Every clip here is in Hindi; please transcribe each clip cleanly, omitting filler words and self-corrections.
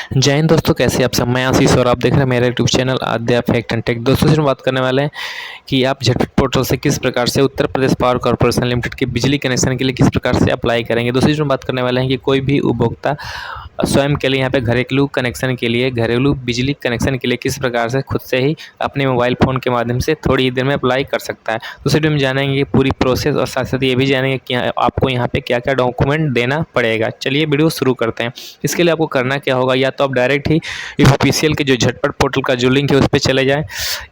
जय हिंद दोस्तों, कैसे आप सब। मैं आशीष और आप देख रहे हैं मेरा YouTube channel Aadya fact and tech. दोस्तों से हम बात करने वाले हैं कि आप झटपट पोर्टल से किस प्रकार से Uttar Pradesh power corporation limited के बिजली कनेक्शन के लिए किस प्रकार से अप्लाई करेंगे। दोस्तों इसमें बात करने वाले हैं कि कोई भी उपभोक्ता स्वयं के लिए यहाँ पे घरेलू कनेक्शन के लिए घरेलू बिजली कनेक्शन के लिए किस प्रकार से खुद से ही अपने मोबाइल फ़ोन के माध्यम से थोड़ी ही देर में अप्लाई कर सकता है। दूसरी वीडियो में जानेंगे पूरी प्रोसेस और साथ साथ ये भी जानेंगे कि आपको यहाँ पे क्या क्या डॉक्यूमेंट देना पड़ेगा। चलिए वीडियो शुरू करते हैं। इसके लिए आपको करना क्या होगा, या तो आप डायरेक्ट ही यूपीसीएल के जो झटपट पोर्टल का जो लिंक है उस पर चले जाएँ,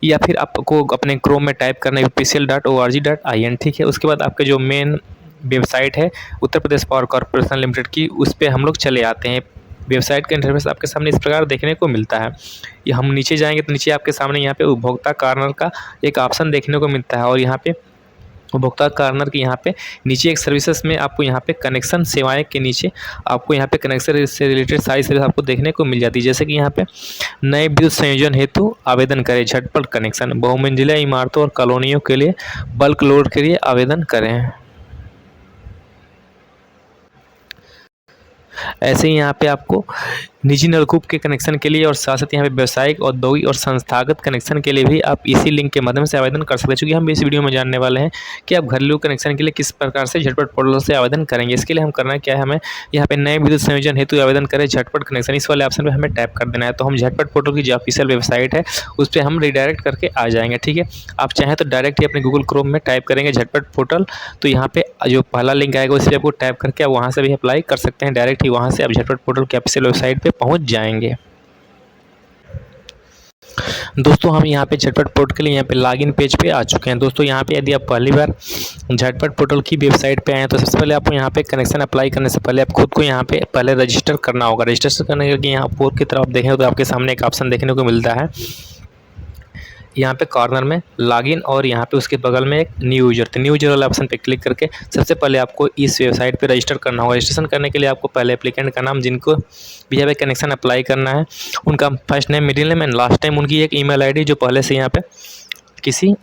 या फिर आपको अपने क्रोम में टाइप करना है upcl.org.in। ठीक है, उसके बाद आपके जो मेन वेबसाइट है Uttar Pradesh power corporation limited की, उस पर हम लोग चले आते हैं। वेबसाइट का इंटरफेस आपके सामने इस प्रकार देखने को मिलता है। ये हम नीचे जाएंगे तो नीचे आपके सामने यहाँ पे उपभोक्ता कॉर्नर का एक ऑप्शन देखने को मिलता है, और यहाँ पे उपभोक्ता कॉर्नर के यहाँ पे नीचे एक सर्विसेज में आपको यहाँ पे कनेक्शन सेवाएं के नीचे आपको यहाँ पे कनेक्शन से रिलेटेड सारी सर्विस आपको देखने को मिल जाती है। जैसे कि यहाँ पे नए विद्युत संयोजन हेतु आवेदन करें, झटपट कनेक्शन, बहुमंजिला इमारतों और कॉलोनियों के लिए बल्क लोड के लिए आवेदन करें। ऐसे ही यहाँ पे आपको निजी नलकूप के कनेक्शन के लिए और साथ साथ यहाँ पे व्यावसायिक, औद्योगिक और संस्थागत कनेक्शन के लिए भी आप इसी लिंक के माध्यम से आवेदन कर सकते हैं। चूँकि हम इस वीडियो में जानने वाले हैं कि आप घरेलू कनेक्शन के लिए किस प्रकार से झटपट पोर्टल से आवेदन करेंगे। इसके लिए हम करना क्या है, हमें यहाँ पे नए विद्युत संयोजन हेतु आवेदन करें झटपट कनेक्शन, इस वाले ऑप्शन पर हमें टैप कर देना है। तो हम झटपट पोर्टल की जो ऑफिशियल वेबसाइट है उस पर हम रिडायरेक्ट करके आ जाएंगे। ठीक है, आप चाहें तो डायरेक्ट ही अपने गूगल क्रोम में टाइप करेंगे झटपट पोर्टल, तो यहाँ पे जो पहला लिंक आएगा उस पर आपको टैप करके आप वहाँ से भी अप्लाई कर सकते हैं। डायरेक्ट ही वहाँ से आप झटपट पोर्टल की ऑफिशियल वेबसाइट पर पहुँच जाएंगे। दोस्तों हम यहाँ पे झटपट पोर्टल के लिए यहाँ पे लॉगिन पेज पे आ चुके हैं। दोस्तों यहाँ पे यदि आप पहली बार झटपट पोर्टल की वेबसाइट पे आए हैं तो सबसे पहले आपको यहाँ पे कनेक्शन अप्लाई करने से पहले आप खुद को यहाँ पे पहले रजिस्टर करना होगा। रजिस्टर करने के लिए यहाँ ऊपर की तरफ देखें तो आपके सामने एक ऑप्शन देखने को मिलता है, यहाँ पे कॉर्नर में लॉगिन, और यहाँ पे उसके बगल में एक न्यू यूजर, तो न्यू यूजर वाले ऑप्शन पे क्लिक करके सबसे पहले आपको इस वेबसाइट पे रजिस्टर करना होगा। रजिस्ट्रेशन करने के लिए आपको पहले एप्लीकेंट का नाम, जिनको भी यहाँ पे कनेक्शन अप्लाई करना है, उनका first name, middle name and last time, उनकी एक ईमेल आईडी जो पहले से यहाँ पे किसी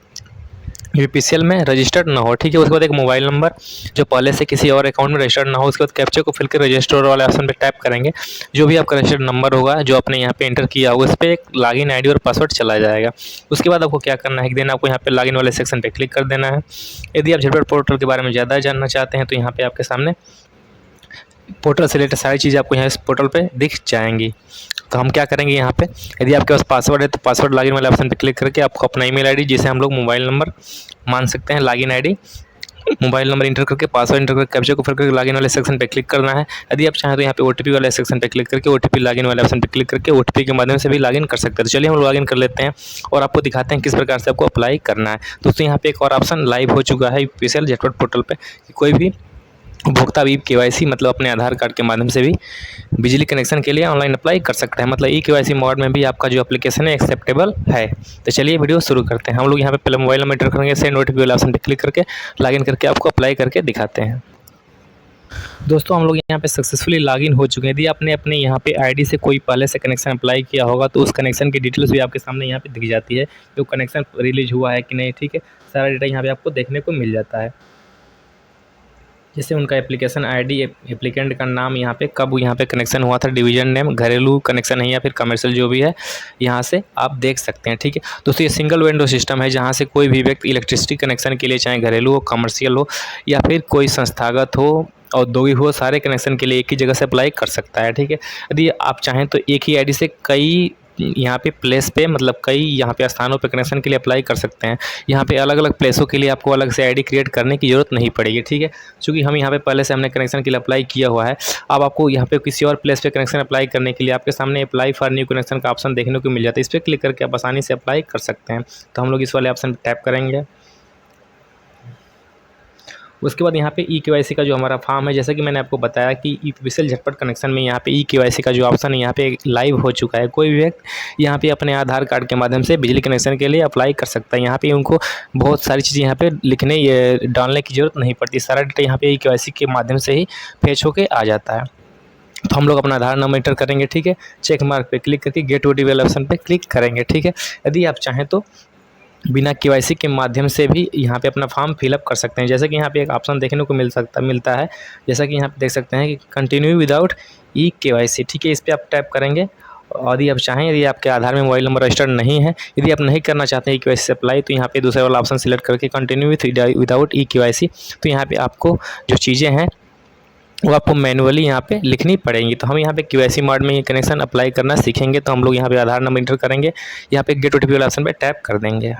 यूपीसीएल में रजिस्टर्ड ना हो। ठीक है, उसके बाद एक मोबाइल नंबर जो पहले से किसी और अकाउंट में रजिस्टर्ड ना हो। उसके बाद कैप्चा को फिल कर रजिस्टर वाले ऑप्शन पे टैप करेंगे, जो भी आपका रजिस्टर्ड नंबर होगा जो आपने यहाँ पे एंटर किया होगा उस पर एक लॉगिन आईडी और पासवर्ड चला जाएगा। उसके बाद आपको क्या करना है कि देन आपको यहाँ पे लॉगिन वाले सेक्शन पे क्लिक कर देना है। यदि आप झटपट पोर्टल के बारे में ज़्यादा जानना चाहते हैं तो यहाँ पे आपके सामने पोर्टल से रिलेटेड सारी चीज़ें आपको यहाँ इस पोर्टल पे दिख जाएंगी। तो हम क्या करेंगे, यहाँ पे यदि आपके पास पासवर्ड है तो पासवर्ड लॉगिन वाले ऑप्शन पे क्लिक करके आपको अपना ईमेल आईडी, जिसे हम लोग मोबाइल नंबर मान सकते हैं, login ID, mobile number inter करके पासवर्ड इंटर करके कैप्चा को फिल करके लॉगिन वाले सेक्शन पे क्लिक करना है। यदि आप चाहें तो यहाँ पे ओटीपी वाले सेक्शन पे क्लिक करके ओटीपी लॉगिन वाले ऑप्शन पे क्लिक करके ओटीपी के माध्यम से भी लॉगिन कर सकते हैं। तो चलिए हम लॉगिन कर लेते हैं और आपको दिखाते हैं किस प्रकार से आपको अप्लाई करना है। दोस्तों यहाँ पे एक और ऑप्शन लाइव हो चुका है यूपीसीएल झटपट पोर्टल पे कि कोई भी उपभोक्ता भी केवाईसी मतलब अपने आधार कार्ड के माध्यम से भी बिजली कनेक्शन के लिए ऑनलाइन अप्लाई कर सकता है। मतलब केवाईसी मोड में भी आपका जो एप्लीकेशन है एक्सेप्टेबल है। तो चलिए वीडियो शुरू करते हैं। हम लोग यहाँ पे पहले मोबाइल नंबर एंटर करेंगे, सेंड ओटीपी वाले ऑप्शन पे क्लिक करके लॉगिन करके आपको अप्लाई करके दिखाते हैं। दोस्तों हम लोग यहाँ पे सक्सेसफुली लॉगिन हो चुके हैं। यदि आपने अपने यहाँ पे आईडी से कोई पहले से कनेक्शन अप्लाई किया होगा तो उस कनेक्शन की डिटेल्स भी आपके सामने यहाँ पे दिख जाती है, जो कनेक्शन रिलीज हुआ है कि नहीं। ठीक है, सारा डेटा यहाँ पे आपको देखने को मिल जाता है, जैसे उनका एप्लीकेशन आईडी, एप्लीकेंट का नाम, यहाँ पे कब यहाँ पे कनेक्शन हुआ था, डिवीजन नेम, घरेलू कनेक्शन है या फिर कमर्शियल जो भी है, यहाँ से आप देख सकते हैं। ठीक है दोस्तों, ये सिंगल विंडो सिस्टम है जहाँ से कोई भी व्यक्ति इलेक्ट्रिसिटी कनेक्शन के लिए, चाहे घरेलू हो, कमर्शियल हो या फिर कोई संस्थागत हो, औद्योगिक हो, सारे कनेक्शन के लिए एक ही जगह से अप्लाई कर सकता है। ठीक है, यदि आप चाहें तो एक ही आईडी से कई यहाँ पे प्लेस पे मतलब कई यहाँ पे स्थानों पे कनेक्शन के लिए अप्लाई कर सकते हैं। यहाँ पे अलग अलग प्लेसों के लिए आपको अलग से आईडी क्रिएट करने की ज़रूरत नहीं पड़ेगी। ठीक है, क्योंकि हम यहाँ पे पहले से हमने कनेक्शन के लिए अप्लाई किया हुआ है। अब आपको यहाँ पे किसी और प्लेस पे कनेक्शन अप्लाई करने के लिए आपके सामने अप्लाई फॉर न्यू कनेक्शन का ऑप्शन देखने को मिल जाता है। इस पर क्लिक करके आप आसानी से अप्लाई कर सकते हैं। तो हम लोग इस वाले ऑप्शन पर टैप करेंगे। उसके बाद यहाँ पे केवाईसी का जो हमारा फॉर्म है, जैसा कि मैंने आपको बताया कि यूपीसीएल झटपट कनेक्शन में यहाँ पे केवाईसी का जो ऑप्शन है यहाँ पे लाइव हो चुका है। कोई भी व्यक्ति यहाँ पे अपने आधार कार्ड के माध्यम से बिजली कनेक्शन के लिए अप्लाई कर सकता है। यहाँ पे उनको बहुत सारी चीज़ें यहाँ पे लिखने डालने की ज़रूरत नहीं पड़ती, सारा डेटा यहाँ पे केवाईसी के माध्यम से ही फेच होके आ जाता है। तो हम लोग अपना आधार नंबर एंटर करेंगे। ठीक है, चेक मार्क पे क्लिक करके गेट ओटीपी वाले ऑप्शन पे क्लिक करेंगे। ठीक है, यदि आप चाहें तो बिना केवाईसी के माध्यम से भी यहाँ पे अपना फॉर्म फिलअप कर सकते हैं। जैसे कि यहाँ पे एक ऑप्शन देखने को मिलता है, जैसा कि यहाँ पे देख सकते हैं कि कंटिन्यू विदाउट ई-केवाईसी, ठीक है, इस पर आप टैप करेंगे। और यदि आप चाहें, यदि आपके आधार में मोबाइल नंबर रजिस्टर्ड नहीं है, यदि आप नहीं करना चाहते हैं ई-केवाईसी से अप्लाई, तो यहाँ पे दूसरा वाला ऑप्शन सिलेक्ट करके कंटिन्यू विदाउट ई-केवाईसी, तो यहाँ पे आपको जो चीज़ें हैं वो आपको मैनुअली यहाँ पे लिखनी पड़ेंगी। तो हम यहाँ पे केवाईसी मोड में ये कनेक्शन अप्लाई करना सीखेंगे। तो हम लोग यहाँ पे आधार नंबर इंटर करेंगे, यहाँ पे गेट ओटीपी वाला ऑप्शन पे टैप कर देंगे।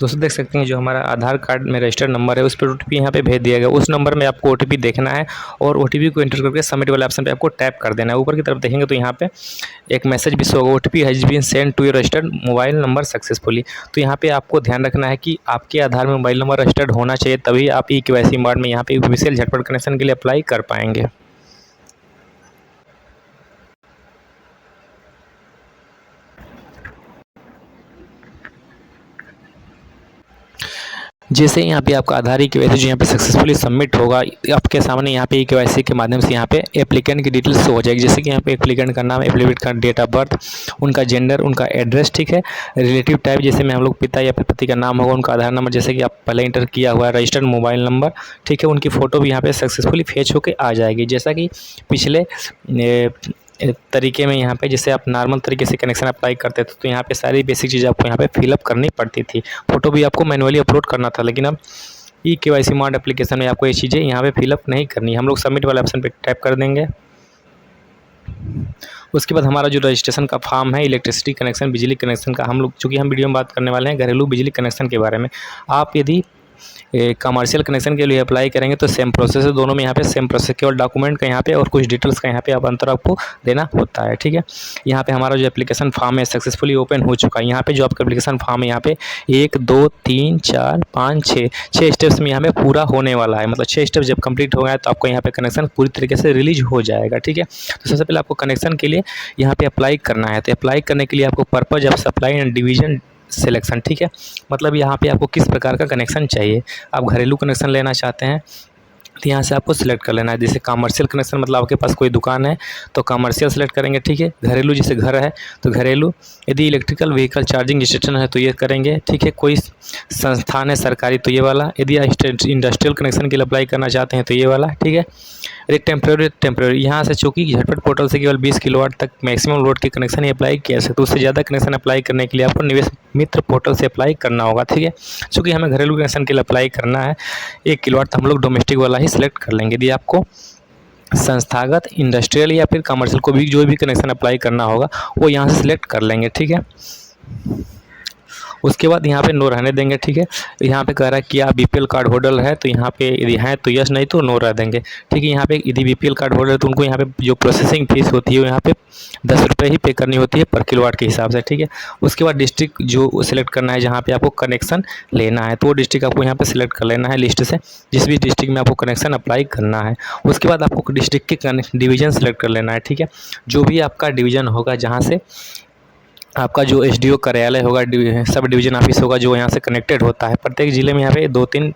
दोस्तों देख सकते हैं जो हमारा आधार कार्ड में रजिस्टर्ड नंबर है उस पर ओटीपी यहाँ पे भेज दिया गया। उस नंबर में आपको ओटीपी देखना है और ओटीपी को एंटर करके सबमिट वाले ऑप्शन पे आपको टैप कर देना है। ऊपर की तरफ देखेंगे तो यहाँ पे एक मैसेज भी शो होगा, OTP has been send to your registered mobile number successfully. तो यहाँ पे आपको ध्यान रखना है कि आपके आधार में मोबाइल नंबर रजिस्टर्ड होना चाहिए, तभी आप ई-केवाईसी मोड में यहाँ पे ऑफिशियल झटपट कनेक्शन के लिए अप्लाई कर पाएंगे। जैसे यहाँ पे आपका आधार ई-केवाईसी जो यहाँ पे सक्सेसफुली सबमिट होगा, आपके सामने यहाँ पे ई-केवाईसी के माध्यम से यहाँ पे एप्लीकेंट की डिटेल्स शो हो जाएगी। जैसे कि यहाँ पे एप्लीकेंट का नाम, एप्लीकेंट का डेट ऑफ बर्थ, उनका जेंडर, उनका एड्रेस, ठीक है, रिलेटिव टाइप जैसे में हम लोग पिता या फिर पति का नाम होगा, उनका आधार नंबर जैसे कि आप पहले इंटर किया हुआ है, रजिस्टर्ड मोबाइल नंबर, ठीक है, उनकी फ़ोटो भी यहाँ पे सक्सेसफुली फेच होकर आ जाएगी। जैसा कि पिछले तरीके में यहाँ पे जैसे आप नॉर्मल तरीके से कनेक्शन अप्लाई करते थे तो यहाँ पे सारी बेसिक चीज़ें आपको यहाँ पे फिलअप करनी पड़ती थी, फ़ोटो भी आपको मैनुअली अपलोड करना था। लेकिन अब ई-केवाईसी मोड एप्लीकेशन में आपको ये चीज़ें यहाँ पे फिलअप नहीं करनी। हम लोग सबमिट वाले ऑप्शन पे टैप कर देंगे। उसके बाद हमारा जो रजिस्ट्रेशन का फॉर्म है, इलेक्ट्रिसिटी कनेक्शन, बिजली कनेक्शन का, हम लोग चूँकि हम वीडियो में बात करने वाले हैं घरेलू बिजली कनेक्शन के बारे में। आप यदि कमर्शियल कनेक्शन के लिए अप्लाई करेंगे तो सेम प्रोसेस है, दोनों में यहाँ पे सेम प्रोसेस, केवल डॉक्यूमेंट का यहाँ पे और कुछ डिटेल्स का यहाँ पे आप अंतर आपको देना होता है, ठीक है। यहाँ पे हमारा जो एप्लीकेशन फॉर्म है सक्सेसफुली ओपन हो चुका है। यहाँ पे जो आपका एप्लीकेशन फॉर्म है यहाँ पे 1 2 3 4 5 6 स्टेप्स में यहाँ पे पूरा होने वाला है। मतलब 6 स्टेप जब कंप्लीट हो गया तो आपको यहाँ पे कनेक्शन पूरी तरीके से रिलीज हो जाएगा, ठीक है। तो सबसे पहले आपको कनेक्शन के लिए यहाँ पे अप्लाई करना है। तो अप्लाई करने के लिए आपको purpose of supply and division selection, ठीक है, मतलब यहाँ पे आपको किस प्रकार का कनेक्शन चाहिए। आप घरेलू कनेक्शन लेना चाहते हैं तो यहाँ से आपको सिलेक्ट कर लेना है। जैसे कमर्शियल कनेक्शन मतलब आपके पास कोई दुकान है तो कमर्शियल सेलेक्ट करेंगे, ठीक है। घरेलू जैसे घर है तो घरेलू, यदि इलेक्ट्रिकल व्हीकल चार्जिंग स्टेशन है तो ये करेंगे, ठीक है। कोई संस्थान है सरकारी तो ये वाला, यदि इंडस्ट्रियल कनेक्शन के लिए अप्लाई करना चाहते हैं तो ये वाला, ठीक है। यदि टेम्प्रेरी यहाँ से चूँकि झटपट पोर्टल से केवल 20 किलोवाट तक मैक्सिमम लोड के कनेक्शन ही अप्लाई किया सकते, तो उससे ज़्यादा कनेक्शन अप्लाई करने के लिए आपको निवेश मित्र पोर्टल से अप्लाई करना होगा, ठीक है। चूँकि हमें घरेलू कनेक्शन के लिए अप्लाई करना है 1 किलोवाट, तो हम लोग डोमेस्टिक वाला ही सिलेक्ट कर लेंगे। यदि आपको संस्थागत, इंडस्ट्रियल या फिर कमर्शियल को भी जो भी कनेक्शन अप्लाई करना होगा वो यहाँ से सिलेक्ट कर लेंगे, ठीक है। उसके बाद यहाँ पे नो रहने देंगे, ठीक है। यहाँ पे कह रहा है कि आप बीपीएल कार्ड होल्डर है तो यहाँ पे यदि हैं तो यस, नहीं तो नो रह देंगे, ठीक है। यहाँ पे यदि बीपीएल कार्ड होल्डर है तो उनको यहाँ पे जो प्रोसेसिंग फीस होती है यहाँ पे 10 रुपये ही पे करनी होती है पर किलोवाट के हिसाब से, ठीक है। उसके बाद डिस्ट्रिक्ट जो सिलेक्ट करना है जहाँ पे आपको कनेक्शन लेना है तो वो डिस्ट्रिक्ट आपको यहाँ पे सिलेक्ट कर लेना है लिस्ट से, जिस भी डिस्ट्रिक्ट में आपको कनेक्शन अप्लाई करना है। उसके बाद आपको डिस्ट्रिक्ट के डिवीज़न सेलेक्ट कर लेना है, ठीक है। जो भी आपका डिवीज़न होगा जहाँ से आपका जो एसडीओ कार्यालय होगा, सब डिवीज़न ऑफिस होगा जो यहाँ से कनेक्टेड होता है। प्रत्येक ज़िले में यहाँ पे 2-3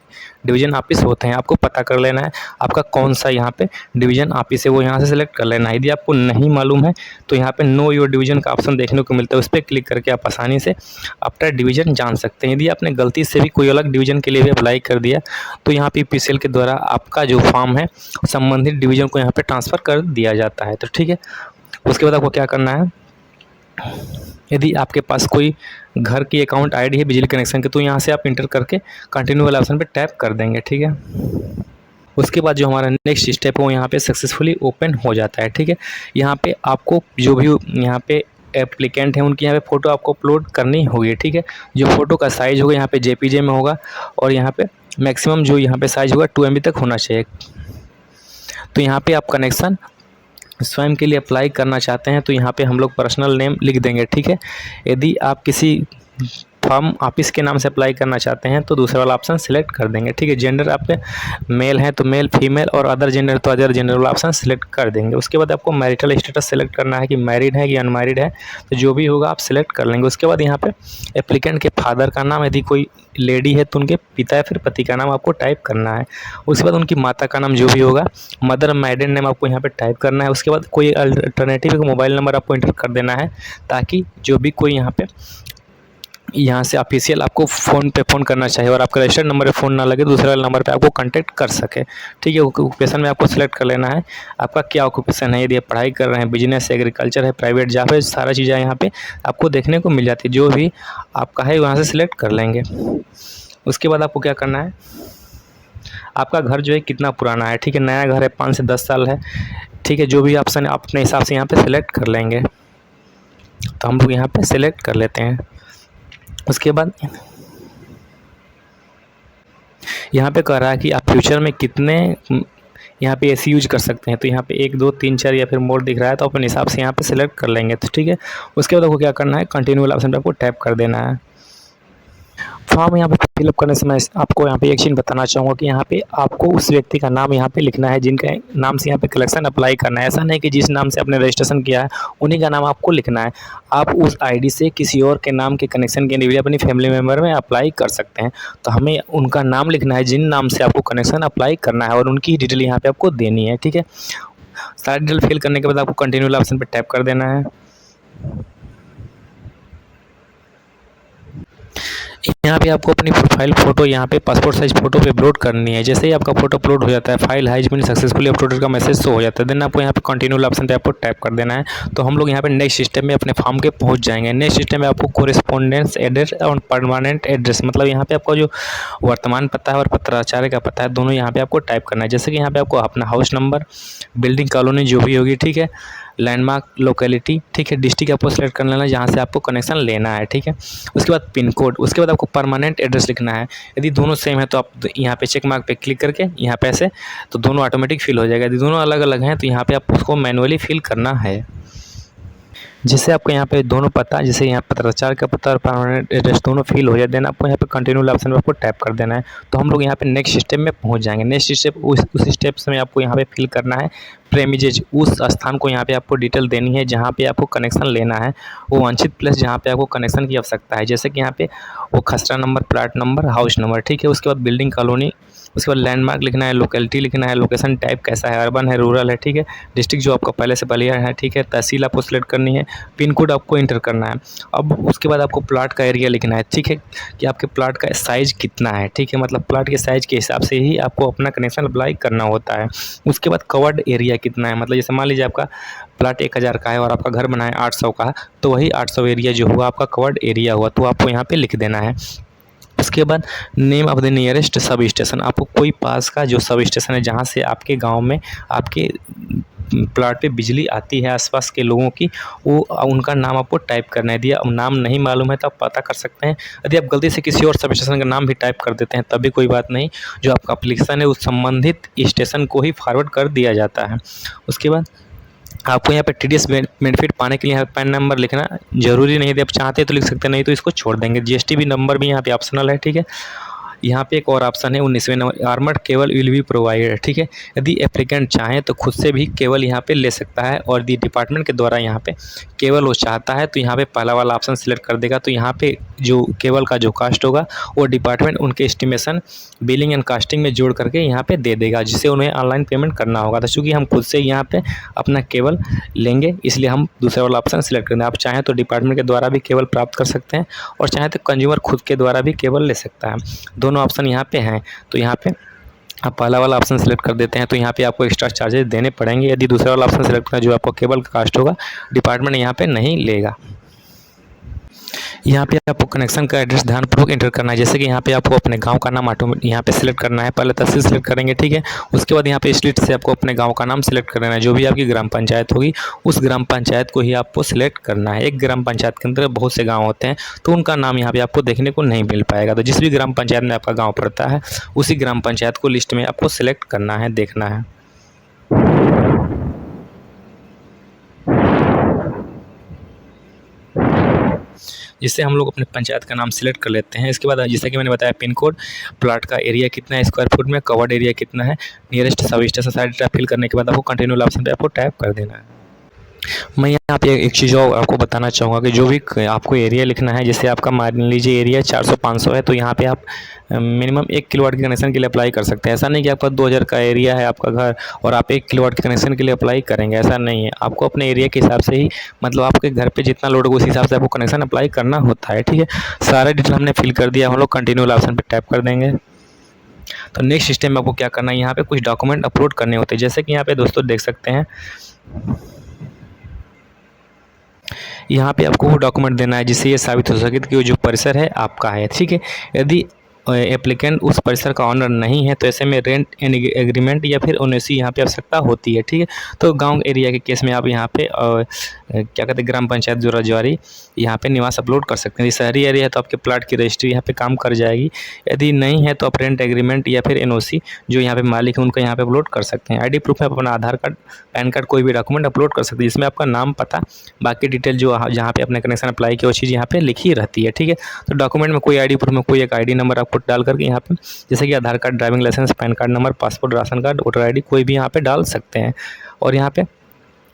डिवीज़न ऑफिस होते हैं, आपको पता कर लेना है आपका कौन सा यहाँ पे डिवीज़न ऑफिस है, वो यहाँ से सिलेक्ट कर लेना है। यदि आपको नहीं मालूम है तो यहाँ पे नो योर डिवीज़न का ऑप्शन देखने को मिलता है, उस पर क्लिक करके आप आसानी से अपना डिवीज़न जान सकते हैं। यदि आपने गलती से भी कोई अलग डिवीज़न के लिए भी अप्लाई कर दिया तो यहाँ पे पीसीएल के द्वारा आपका जो फॉर्म है संबंधित डिवीज़न को यहाँ पर ट्रांसफ़र कर दिया जाता है, तो ठीक है। उसके बाद आपको क्या करना है, यदि आपके पास कोई घर की अकाउंट आईडी है बिजली कनेक्शन के तो यहाँ से आप इंटर करके कंटिन्यू वाले ऑप्शन पे टैप कर देंगे, ठीक है। उसके बाद जो हमारा नेक्स्ट स्टेप है वो यहाँ पे सक्सेसफुली ओपन हो जाता है, ठीक है। यहाँ पे आपको जो भी यहाँ पे एप्लीकेंट हैं उनकी यहाँ पे फ़ोटो आपको अपलोड करनी होगी, ठीक है। जो फ़ोटो का साइज़ होगा यहाँ पे जेपीजे में होगा और यहाँ पे मैक्सिमम जो यहाँ पे साइज़ होगा 2 MB तक होना चाहिए। तो यहाँ पे आप कनेक्शन स्वयं के लिए अप्लाई करना चाहते हैं तो यहाँ पे हम लोग पर्सनल नेम लिख देंगे, ठीक है। यदि आप किसी फॉर्म ऑफिस के नाम से अप्लाई करना चाहते हैं तो दूसरा वाला ऑप्शन सिलेक्ट कर देंगे, ठीक है। जेंडर आपके मेल है तो मेल, फीमेल और अदर जेंडर तो अदर जेंडर वाला ऑप्शन सिलेक्ट कर देंगे। उसके बाद आपको मैरिटल स्टेटस सेलेक्ट करना है कि मैरिड है कि अनमैरिड है, तो जो भी होगा आप सिलेक्ट कर लेंगे। उसके बाद यहाँ पे एप्लीकेंट के फादर का नाम, यदि कोई लेडी है तो उनके पिता या फिर पति का नाम आपको टाइप करना है। उसके बाद उनकी माता का नाम जो भी होगा, मदर मैडन नेम आपको यहाँ पे टाइप करना है। उसके बाद कोई अल्टरनेटिव मोबाइल नंबर आपको इंटर कर देना है ताकि जो भी कोई यहाँ पे यहाँ से ऑफिशियल आपको फ़ोन पे फ़ोन करना चाहिए और आपका रजिस्टर्ड नंबर पे फ़ोन ना लगे, दूसरे वाले नंबर पे आपको कांटेक्ट कर सके। ठीक है, ऑक्यूपेशन में आपको सेलेक्ट कर लेना है आपका क्या ऑक्यूपेशन है। यदि आप पढ़ाई कर रहे हैं, बिजनेस, एग्रीकल्चर है, प्राइवेट जॉब है, सारा चीज़ें यहाँ पे आपको देखने को मिल जाती है। जो भी आपका है वहाँ से सिलेक्ट कर लेंगे। उसके बाद आपको क्या करना है, आपका घर जो है कितना पुराना है। ठीक है, नया घर है, 5 से 10 साल है। ठीक है, जो भी ऑप्शन आप अपने हिसाब से यहाँ पे सिलेक्ट कर लेंगे। तो हम लोग यहाँ पे सिलेक्ट कर लेते हैं। उसके बाद यहाँ पे कह रहा है कि आप फ्यूचर में कितने यहाँ पे एसी यूज कर सकते हैं। तो यहाँ पे 1 2 3 4 या फिर मोर दिख रहा है, तो अपने हिसाब से यहाँ पे सिलेक्ट कर लेंगे। तो ठीक है, उसके बाद आपको क्या करना है, कंटिन्यू वाला ऑप्शन पे आपको टैप कर देना है। फॉर्म यहाँ पे फिलअप करने से मैं आपको यहाँ पे एक चीज़ बताना चाहूँगा कि यहाँ पे आपको उस व्यक्ति का नाम यहाँ पे लिखना है जिनका नाम से यहाँ पे कलेक्शन अप्लाई करना है। ऐसा नहीं कि जिस नाम से आपने रजिस्ट्रेशन किया है उन्हीं का नाम आपको लिखना है। आप उस आईडी से किसी और के नाम के कनेक्शन के लिए अपनी फैमिली मेम्बर में अप्लाई कर सकते हैं। तो हमें उनका नाम लिखना है जिन नाम से आपको कनेक्शन अप्लाई करना है और उनकी डिटेल यहाँ पर आपको देनी है। ठीक है, सारी डिटेल फिल करने के बाद आपको कंटिन्यू ऑप्शन पर टैप कर देना है। यहाँ पे आपको अपनी प्रोफाइल फ़ोटो यहाँ पे पासपोर्ट साइज़ फ़ोटो पे अपलोड करनी है। जैसे ही आपका फ़ोटो अपलोड हो जाता है, file has been successfully uploaded का मैसेज शो हो जाता है। देन आपको यहाँ पे कंटिन्यू ऑप्शन पे आपको टैप कर देना है। तो हम लोग यहाँ पे नेक्स्ट सिस्टम में अपने फॉर्म के पहुँच जाएंगे। नेक्स्ट सिस्टम में आपको कोरेस्पोंडेंस एड्रेस और परमानेंट एड्रेस, मतलब यहाँ पे आपका जो वर्तमान पता है और पत्राचार्य का पता है, दोनों यहाँ पे आपको टाइप करना है। जैसे कि यहाँ पे आपको अपना हाउस नंबर, बिल्डिंग कॉलोनी जो भी होगी, ठीक है, लैंडमार्क, लोकेलिटी, ठीक है, डिस्ट्रिक्ट आपको सेलेक्ट कर लेना है जहाँ से आपको कनेक्शन लेना है। ठीक है, उसके बाद पिन कोड, उसके बाद आपको परमानेंट एड्रेस लिखना है। यदि दोनों सेम है तो आप यहाँ पे चेक मार्क पे क्लिक करके यहाँ पे ऐसे तो दोनों ऑटोमेटिक फिल हो जाएगा। यदि दोनों अलग अलग हैं तो यहाँ पे आप उसको मैनुअली फिल करना है। जिससे आपको यहाँ पे दोनों पता, जैसे यहाँ पत्राचार का पता और परमानेंट एड्रेस दोनों फिल हो जाए, देन आपको यहाँ पे कंटिन्यू ऑप्शन पे आपको टैप कर देना है। तो हम लोग यहाँ पे नेक्स्ट स्टेप में पहुँच जाएंगे। नेक्स्ट स्टेप उस स्टेप्स में आपको यहाँ पे फिल करना है प्रेमिजेज, उस स्थान को यहाँ पे आपको डिटेल देनी है जहाँ पे आपको कनेक्शन लेना है, वो वांछित प्लेस जहाँ पे आपको कनेक्शन की आवश्यकता है। जैसे कि यहाँ पे वो खसरा number, plot number, house number, ठीक है, उसके बाद बिल्डिंग कॉलोनी, उसके बाद लैंडमार्क लिखना है, लोकेलिटी लिखना है, लोकेशन टाइप कैसा है, अर्बन है, रूरल है, ठीक है, डिस्ट्रिक्ट जो आपका पहले से क्लियर है, ठीक है, तहसील आपको सिलेक्ट करनी है, पिन कोड आपको इंटर करना है। अब उसके बाद आपको प्लाट का एरिया लिखना है, ठीक है, कि आपके प्लाट का साइज़ कितना है, ठीक है, मतलब प्लाट के साइज़ के हिसाब से ही आपको अपना कनेक्शन अप्लाई करना होता है। उसके बाद कवर्ड एरिया कितना है, मतलब जैसे मान लीजिए आपका प्लाट 1000 का है और आपका घर बना है 800 का, तो वही 800 एरिया जो हुआ आपका कवर्ड एरिया हुआ, तो आपको यहाँ पे लिख देना है। उसके बाद name of the nearest sub station, आपको कोई पास का जो सब स्टेशन है जहाँ से आपके गांव में आपके प्लाट पे बिजली आती है आसपास के लोगों की, वो उनका नाम आपको टाइप करना है। यदि अब नाम नहीं मालूम है तो आप पता कर सकते हैं। यदि आप गलती से किसी और सब स्टेशन का नाम भी टाइप कर देते हैं तब भी कोई बात नहीं, जो आपका एप्लीकेशन है उस संबंधित स्टेशन को ही फॉरवर्ड कर दिया जाता है। उसके बाद आपको यहाँ पे टीडीएस बेनिफिट पाने के लिए यहाँ पैन नंबर लिखना जरूरी नहीं है, यदि आप चाहते हैं तो लिख सकते हैं, नहीं तो इसको छोड़ देंगे। जीएसटी भी नंबर भी यहाँ पे ऑप्शनल है, ठीक है। यहाँ पे एक और ऑप्शन है 19वें number, armoured cable will be provided, ठीक है। यदि एप्लीकेंट चाहे तो खुद से भी केबल यहाँ पे ले सकता है और यदि डिपार्टमेंट के द्वारा यहाँ पे केबल वो चाहता है तो यहाँ पे पहला वाला ऑप्शन सिलेक्ट कर देगा। तो यहाँ पे जो केबल का जो कास्ट होगा वो डिपार्टमेंट उनके एस्टिमेशन, बिलिंग एंड कास्टिंग में जोड़ करके यहाँ पे दे देगा, जिसे उन्हें ऑनलाइन पेमेंट करना होगा। तो चूँकि हम खुद से यहाँ पे अपना केबल लेंगे इसलिए हम दूसरा वाला ऑप्शन सिलेक्ट करेंगे। आप चाहें तो डिपार्टमेंट के द्वारा भी केबल प्राप्त कर सकते हैं और चाहें तो कंज्यूमर खुद के द्वारा भी केबल ले सकता है। दोनों ऑप्शन यहाँ पे हैं। तो यहाँ पे आप पहला वाला ऑप्शन सेलेक्ट कर देते हैं तो यहाँ पे आपको एक्स्ट्रा चार्जेस देने पड़ेंगे। यदि दूसरा वाला ऑप्शन सेलेक्ट करें जो आपको केबल का कास्ट होगा, डिपार्टमेंट यहाँ पे नहीं लेगा। यहाँ पे आपको कनेक्शन का एड्रेस ध्यानपूर्वक एंटर करना है। जैसे कि यहाँ पे आपको अपने गांव का नाम यहाँ पे सिलेक्ट करना है। पहले तहसील सेलेक्ट करेंगे, ठीक है। उसके बाद यहाँ पे स्टेट से आपको अपने गांव का नाम सिलेक्ट करना है। जो भी आपकी ग्राम पंचायत होगी उस ग्राम पंचायत को ही आपको सिलेक्ट करना है। एक ग्राम पंचायत के अंदर बहुत से गाँव होते हैं तो उनका नाम यहाँ पे आपको देखने को नहीं मिल पाएगा। तो जिस भी ग्राम पंचायत में आपका गाँव पड़ता है उसी ग्राम पंचायत को लिस्ट में आपको सिलेक्ट करना है, देखना है। जिससे हम लोग अपने पंचायत का नाम सिलेक्ट कर लेते हैं। इसके बाद जैसा कि मैंने बताया पिन कोड, प्लाट का एरिया कितना है स्क्वायर फुट में, कवर्ड एरिया कितना है, नियरेस्ट सब स्टेशन, सारी डेटा फिल करने के बाद आपको कंटिन्यू ऑप्शन पे आपको टैप कर देना है। मैं यहाँ पे एक चीज़ और आपको बताना चाहूँगा कि जो भी आपको एरिया लिखना है, जैसे आपका मान लीजिए एरिया 400-500 है, तो यहाँ पे आप मिनिमम 1 किलोवाट के कनेक्शन के लिए अप्लाई कर सकते हैं। ऐसा नहीं कि आपका 2000 का एरिया है आपका घर और आप 1 किलोवाट के कनेक्शन के लिए अप्लाई करेंगे, ऐसा नहीं है। आपको अपने एरिया के हिसाब से ही, मतलब आपके घर पे जितना लोड होगा उस हिसाब से आपको कनेक्शन अप्लाई करना होता है, ठीक है। सारा डिटेल हमने फिल कर दिया, हम लोग कंटिन्यू वाले ऑप्शन पर टैप कर देंगे। तो नेक्स्ट स्टेप में आपको क्या करना है, यहाँ पे कुछ डॉक्यूमेंट अपलोड करने होते हैं। जैसे कि यहाँ पे दोस्तों देख सकते हैं, यहाँ पे आपको वो डॉक्यूमेंट देना है जिससे ये साबित हो सके कि वो जो परिसर है आपका है, ठीक है। यदि एप्लीकेंट उस परिसर का ऑनर नहीं है तो ऐसे में रेंट एग्रीमेंट या फिर ओनेसी यहाँ पे आवश्यकता होती है, ठीक है। तो गांव एरिया के केस में आप यहाँ पे क्या कहते हैं, ग्राम पंचायत जो रजवाड़ी, यहाँ पे निवास अपलोड कर सकते हैं। यदि शहरी एरिया है तो आपके प्लाट की रजिस्ट्री यहाँ पे काम कर जाएगी। यदि नहीं है तो आप रेंट एग्रीमेंट या फिर एनओसी जो यहाँ पे मालिक है उनका यहाँ पे अपलोड कर सकते हैं। आईडी प्रूफ में अपना आधार कार्ड, पैन कार्ड, कोई भी डॉक्यूमेंट अपलोड कर सकते हैं जिसमें आपका नाम, पता, बाकी डिटेल जो जहाँ पे अपने कनेक्शन अप्लाई किया वो चीज़ यहाँ पे लिखी रहती है, ठीक है। तो डॉक्यूमेंट में कोई आईडी प्रूफ में कोई एक आईडी नंबर आपको डाल करके यहाँ पे, जैसे कि Aadhaar card, driving licence, PAN card number, passport, ration card, voter ID, कोई भी यहाँ पे डाल सकते हैं। और यहाँ पे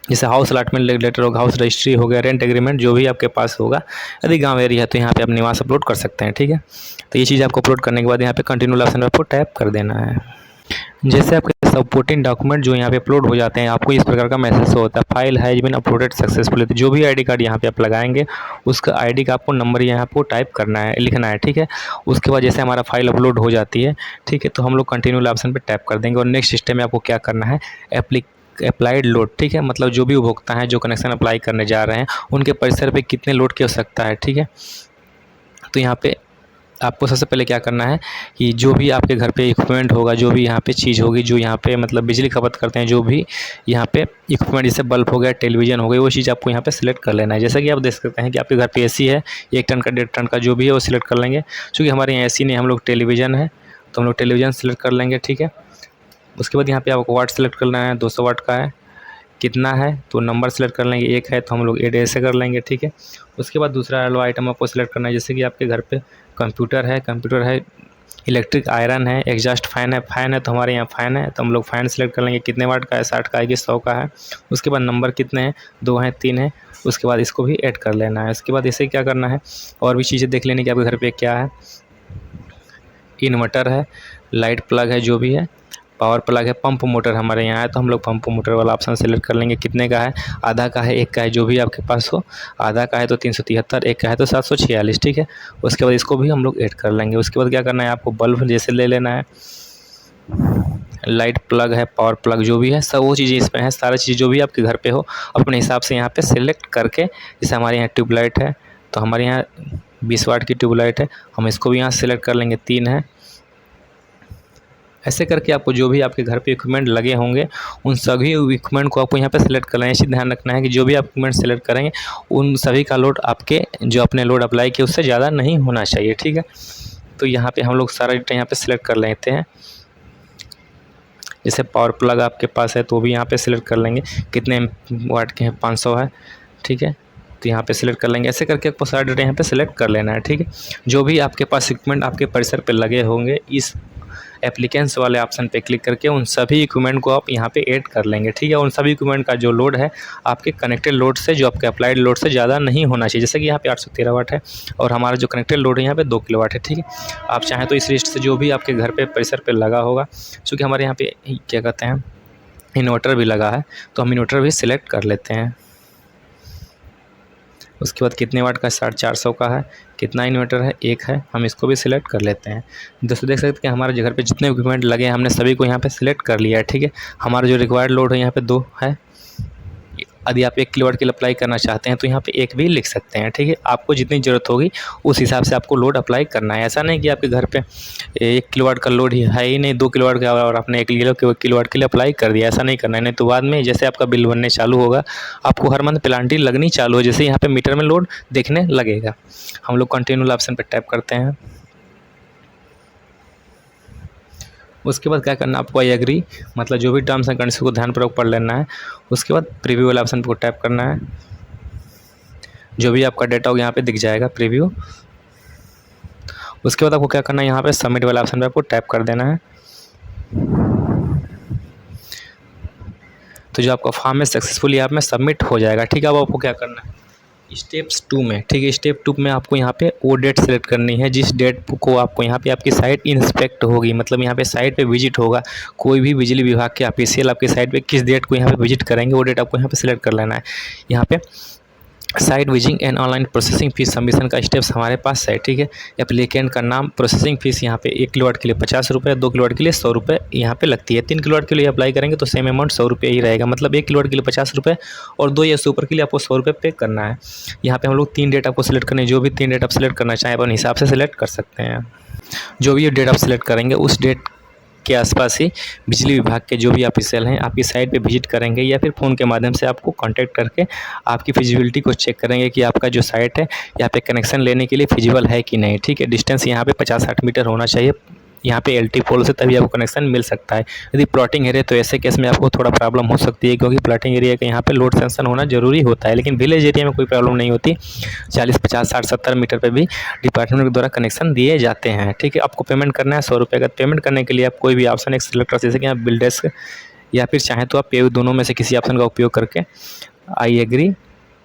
जैसे हाउस अलॉटमेंट लेटर होगा, हाउस रजिस्ट्री हो गया, रेंट एग्रीमेंट जो भी आपके पास होगा। यदि गांव एरिया है तो यहाँ पे आप निवास अपलोड कर सकते हैं, ठीक है। तो ये चीज़ आपको अपलोड करने के बाद यहाँ पे कंटिन्यू ऑप्शन पर आपको टैप कर देना है। जैसे आपके सपोर्टिंग डॉक्यूमेंट जो यहाँ पे अपलोड हो जाते हैं, आपको इस प्रकार का मैसेज होता है, file has been uploaded successfully. तो जो भी आईडी कार्ड यहाँ पे आप लगाएंगे उसका आईडी का आपको नंबर यहाँ आपको टाइप करना है, लिखना है, ठीक है। उसके बाद जैसे हमारा फाइल अपलोड हो जाती है, ठीक है, तो हम लोग कंटिन्यू ऑप्शन पे टैप कर देंगे और नेक्स्ट स्टेप में आपको क्या करना है, अप्लाइड लोड, ठीक है। मतलब जो भी उपभोक्ता हैं जो कनेक्शन अप्लाई करने जा रहे हैं उनके परिसर पे कितने लोड की आवश्यकता है, ठीक है। तो यहाँ पे आपको सबसे पहले क्या करना है कि जो भी आपके घर पे इक्विपमेंट होगा, जो भी यहाँ पे चीज़ होगी, जो यहाँ पे मतलब बिजली खपत करते हैं, जो भी यहाँ पे इक्विपमेंट जैसे बल्ब हो गया, टेलीविज़न हो गई, वो चीज़ आपको यहाँ पे सिलेक्ट कर लेना है। जैसा कि आप देख सकते हैं कि आपके घर पे एसी है, 1 टन का, 1.5 टन का, जो भी है वो सिलेक्ट कर लेंगे। क्योंकि हमारे यहाँ एसी नहीं, हम लोग टेलीविज़न है तो हम लोग टेलीविज़न सिलेक्ट कर लेंगे, ठीक है। उसके बाद यहाँ पे आपको वाट सेलेक्ट करना है, 200 वाट का है, कितना है तो नंबर सेलेक्ट कर लेंगे, 1 है तो हम लोग 8 ऐसे कर लेंगे, ठीक है। उसके बाद दूसरा वाला आइटम आपको सेलेक्ट करना है, जैसे कि आपके घर पे कंप्यूटर है, इलेक्ट्रिक आयरन है, एग्जॉस्ट फैन है तो हमारे यहाँ फ़ैन है तो हम लोग फ़ैन सेलेक्ट कर लेंगे, कितने वाट का है, 60 का है कि 100 का है। उसके बाद नंबर कितने हैं, 2 हैं, 3 है। उसके बाद इसको भी ऐड कर लेना है। उसके बाद इसे क्या करना है, और भी चीज़ें देख लेनी कि आपके घर पे क्या है, इन्वर्टर है, लाइट प्लग है, जो भी है, पावर प्लग है, पंप मोटर हमारे यहाँ है तो हम लोग पंप मोटर वाला ऑप्शन सेलेक्ट कर लेंगे। कितने का है, आधा का है, 1 का है, जो भी आपके पास हो। आधा का है तो 373, 1 का है तो 746, ठीक है। उसके बाद इसको भी हम लोग ऐड कर लेंगे। उसके बाद क्या करना है, आपको बल्ब जैसे ले लेना है, लाइट प्लग है, पावर प्लग जो भी है, सब वो चीज़ें इसमें है। सारी चीज़ जो भी आपके घर पे हो अपने हिसाब से यहाँ पे सेलेक्ट करके, जैसे हमारे यहाँ ट्यूबलाइट है तो हमारे यहाँ 20 वाट की ट्यूबलाइट है, हम इसको भी यहाँ सेलेक्ट कर लेंगे, 3 है। ऐसे करके आपको जो भी आपके घर पे इक्विपमेंट लगे होंगे उन सभी इक्विपमेंट को आपको यहाँ पे सेलेक्ट करना है। इसी ध्यान रखना है कि जो भी आप इक्विपमेंट सेलेक्ट करेंगे उन सभी का लोड आपके जो अपने लोड अप्लाई किए उससे ज़्यादा नहीं होना चाहिए, ठीक है। तो यहाँ पे हम लोग सारा डेटा यहाँ पे सेलेक्ट कर लेते हैं। जैसे पावर प्लग आपके पास है तो भी यहाँ पे सिलेक्ट कर लेंगे, कितने वाट के हैं, 500 है, ठीक है। तो यहाँ पे सिलेक्ट कर लेंगे। ऐसे करके आपको सारा डेटा यहाँ पे सिलेक्ट कर लेना है, ठीक है। जो भी आपके पास इक्विपमेंट आपके परिसर पे लगे होंगे, इस एप्लीकेंट्स वाले ऑप्शन पे क्लिक करके उन सभी इक्विपमेंट को आप यहाँ पे ऐड कर लेंगे, ठीक है। उन सभी इक्विपमेंट का जो लोड है आपके कनेक्टेड लोड से, जो आपके अप्लाइड लोड से ज़्यादा नहीं होना चाहिए। जैसे कि यहाँ पे 813 वाट है और हमारा जो कनेक्टेड लोड है यहाँ पे 2 किलोवाट है, ठीक है। आप चाहें तो इस लिस्ट से जो भी आपके घर पे परिसर पे लगा होगा, क्योंकि हमारे यहाँ पे क्या कहते हैं इन्वर्टर भी लगा है तो हम इन्वर्टर भी सिलेक्ट कर लेते हैं। उसके बाद कितने वाट का, 450 का है, कितना इन्वर्टर है, 1 है, हम इसको भी सिलेक्ट कर लेते हैं। दोस्तों देख सकते हैं कि हमारे घर पे जितने इक्विपमेंट लगे हैं हमने सभी को यहाँ पे सिलेक्ट कर लिया है, ठीक है। हमारा जो रिक्वायर्ड लोड है यहाँ पे 2 है। यदि आप 1 किलोवाट के लिए अप्लाई करना चाहते हैं तो यहाँ पे 1 भी लिख सकते हैं, ठीक है। आपको जितनी ज़रूरत होगी उस हिसाब से आपको लोड अप्लाई करना है। ऐसा नहीं कि आपके घर पे 1 किलोवाट का लोड ही है ही नहीं, 2 किलोवाट का, और आपने 1 किलोवाट के लिए अप्लाई कर दिया, ऐसा नहीं करना है। नहीं तो बाद में जैसे आपका बिल बनने चालू होगा आपको हर मंथ पेनल्टी लगनी चालू हो, जैसे यहाँ पे मीटर में लोड देखने लगेगा। हम लोग कंटिन्यू ऑप्शन पर टैप करते हैं। उसके बाद क्या करना है, आपको आई एग्री, मतलब जो भी टर्म्स एंड कंडीशन को ध्यानपूर्वक पढ़ लेना है। उसके बाद प्रीव्यू वाला ऑप्शन को टैप करना है, जो भी आपका डेटा होगा यहाँ पे दिख जाएगा प्रीव्यू। उसके बाद आपको क्या करना है, यहाँ पे सबमिट वाला ऑप्शन पे आपको टैप कर देना है। तो जो आपका फॉर्म है सक्सेसफुली यहाँ में सबमिट हो जाएगा। ठीक है, अब आपको क्या करना है स्टेप्स 2 में। ठीक है, स्टेप 2 में आपको यहाँ पे वो डेट सेलेक्ट करनी है जिस डेट को आपको यहाँ पे आपकी साइट इंस्पेक्ट होगी, मतलब यहाँ पे साइट पे विजिट होगा। कोई भी बिजली विभाग के ऑफिशियल आपकी साइट पे किस डेट को यहाँ पे विजिट करेंगे वो डेट आपको यहाँ पे सिलेक्ट कर लेना है। यहाँ पे site wheezing and online processing fees submission का स्टेप्स हमारे पास है। ठीक है, एप्लीकेंट का नाम, प्रोसेसिंग फ़ीस यहाँ पे 1 किलोवाट के लिए 50 रुपये, 2 किलोवाट के लिए 100 रुपये यहाँ पे लगती है। 3 किलोवाट के लिए अप्लाई करेंगे तो सेम अमाउंट 100 रुपये ही रहेगा, मतलब 1 किलोवाट के लिए 50 रुपये और 2 या उससे ऊपर के लिए आपको 100 रुपये पे करना है। यहाँ पे हम लोग 3 डेट आपको सेलेक्ट करनी है, जो भी 3 डेट आप सेलेक्ट करना चाहें अपन हिसाब से सेलेक्ट कर सकते हैं। जो भी डेट आप सेलेक्ट करेंगे उस डेट के आसपास ही बिजली विभाग के जो भी ऑफिशियल हैं आपकी साइट पे विजिट करेंगे या फिर फ़ोन के माध्यम से आपको कांटेक्ट करके आपकी फिजिबिलिटी को चेक करेंगे कि आपका जो साइट है यहाँ पे कनेक्शन लेने के लिए फिजिबल है कि नहीं। ठीक है, डिस्टेंस यहाँ पे 50-60 मीटर होना चाहिए यहाँ पे एलटी पोल से, तभी आपको कनेक्शन मिल सकता है। यदि प्लॉटिंग एरिया तो ऐसे केस में आपको थोड़ा प्रॉब्लम हो सकती है, क्योंकि प्लॉटिंग एरिया का यहाँ पे लोड सेंसन होना जरूरी होता है, लेकिन विलेज एरिया में कोई प्रॉब्लम नहीं होती। 40, 50, 60, 70 मीटर पे भी डिपार्टमेंट के द्वारा कनेक्शन दिए जाते हैं। ठीक है, आपको पेमेंट करना है 100 रुपये का। पेमेंट करने के लिए आप कोई भी ऑप्शन एक सिलेक्ट कर, जैसे कि आप बिल डेस्क या फिर चाहें तो आप पे, दोनों में से किसी ऑप्शन का उपयोग करके आई एग्री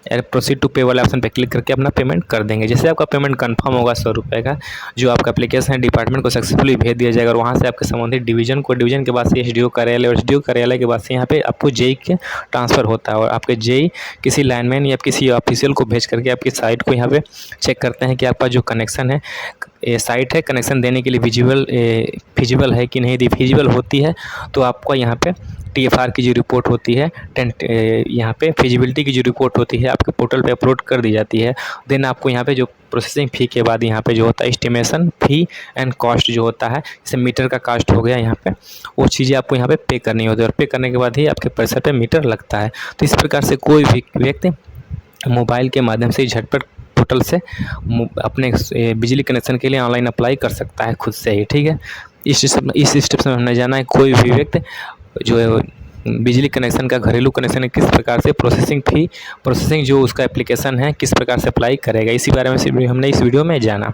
प्रोसीड टू पे वाले ऑप्शन पे क्लिक करके अपना पेमेंट कर देंगे। जैसे आपका पेमेंट कंफर्म होगा 100 रुपये का, जो आपका एप्लीकेशन है डिपार्टमेंट को सक्सेसफुली भेज दिया जाएगा और वहाँ से आपके संबंधित डिवीजन को, डिवीजन के बाद से एसडीओ कार्यालय और एसडीओ कार्यालय के बाद से यहाँ पे आपको जेई के ट्रांसफ़र होता है और आपके जेई किसी लाइनमैन या किसी ऑफिशियल को भेज करके आपकी साइट को यहाँ पे चेक करते हैं कि आपका जो कनेक्शन है साइट है कनेक्शन देने के लिए फिजिबल है कि नहीं। यदि फिजिबल होती है तो आपको यहाँ पे टीएफआर की जो रिपोर्ट होती है, यहाँ पे फिजिबिलिटी की जो रिपोर्ट होती है आपके पोर्टल पे अपलोड कर दी जाती है। देन आपको यहाँ पे जो प्रोसेसिंग फ़ी के बाद यहाँ पे जो होता है एस्टिमेशन फ़ी एंड कॉस्ट जो होता है, जैसे मीटर का कॉस्ट हो गया यहाँ पे, वो चीज़ें आपको यहाँ पे पे करनी होती है और पे करने के बाद ही आपके पैसे पे मीटर लगता है। तो इस प्रकार से कोई भी व्यक्ति मोबाइल के माध्यम से झटपट पोर्टल से अपने बिजली कनेक्शन के लिए ऑनलाइन अप्लाई कर सकता है खुद से ही। ठीक है, इस स्टेप में हमने जाना है कोई भी व्यक्ति जो बिजली कनेक्शन का घरेलू कनेक्शन है किस प्रकार से प्रोसेसिंग जो उसका एप्लीकेशन है किस प्रकार से अप्लाई करेगा, इसी बारे में हमने इस वीडियो में जाना।